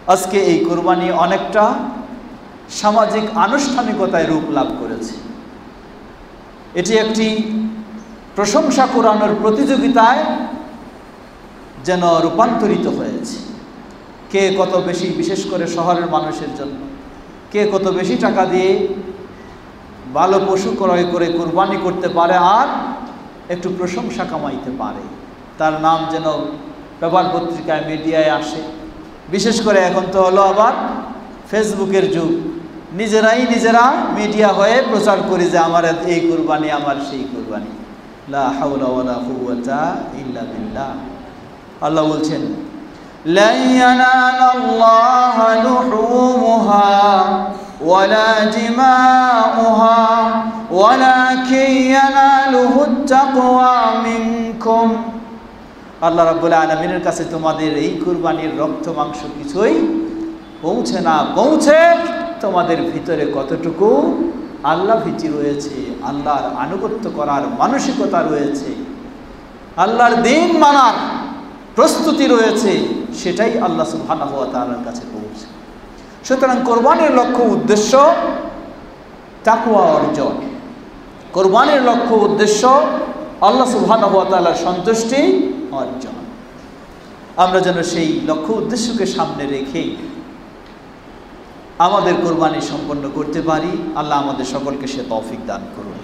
আজকে এই কুরবানি অনেকটা সামাজিক আনুষ্ঠানিকতায় রূপ লাভ করেছে। এটি একটি প্রশংসা কুড়ানোর প্রতিযোগিতায় যেন রূপান্তরিত হয়েছে। কে কত বেশি, বিশেষ করে শহরের মানুষের জন্য, কে কত বেশি টাকা দিয়ে ভালো পশু ক্রয় করে কুরবানি করতে পারে আর একটু প্রশংসা কামাইতে পারে, তার নাম যেন পেপার পত্রিকায়, মিডিয়ায় আসে। বিশেষ করে এখন তো হলো আবার ফেসবুকের যুগ, নিজেরা মিডিয়া হয়ে প্রচার করি যে আমার এই কুরবানি, আমার সেই কুরবানি। লা হাওলা ওয়ালা কুওয়াতা ইল্লা বিল্লাহ। আল্লাহ বলছেন, লা ইয়ানালাল্লাহু লুহুমুহা ওয়ালা দিমাউহা ওয়ালাকিন ইয়ানালুহুত তাকওয়া মিনকুম। আল্লাহ রাব্বুল আলামিনের কাছে তোমাদের এই কুরবানির রক্ত মাংস কিছুই পৌঁছে না, পৌঁছে তোমাদের ভিতরে কতটুকু আল্লাহ ভীতি রয়েছে, আল্লাহর আনুগত্য করার মানসিকতা রয়েছে, আল্লাহর দ্বীন মানার প্রস্তুতি রয়েছে, সেটাই আল্লাহ সুবহানাহু ওয়া তাআলার কাছে পৌঁছে। সুতরাং কোরবানির লক্ষ্য উদ্দেশ্য তাকওয়া অর্জন, কোরবানির লক্ষ্য উদ্দেশ্য আল্লাহ সুবহানাহু ওয়া তাআলার সন্তুষ্টি অর্জন। আমরা যেন সেই লক্ষ্য উদ্দেশ্যকে সামনে রেখে আমাদের কোরবানি সম্পন্ন করতে পারি। আল্লাহ আমাদের সকলকে সে তৌফিক দান করুন।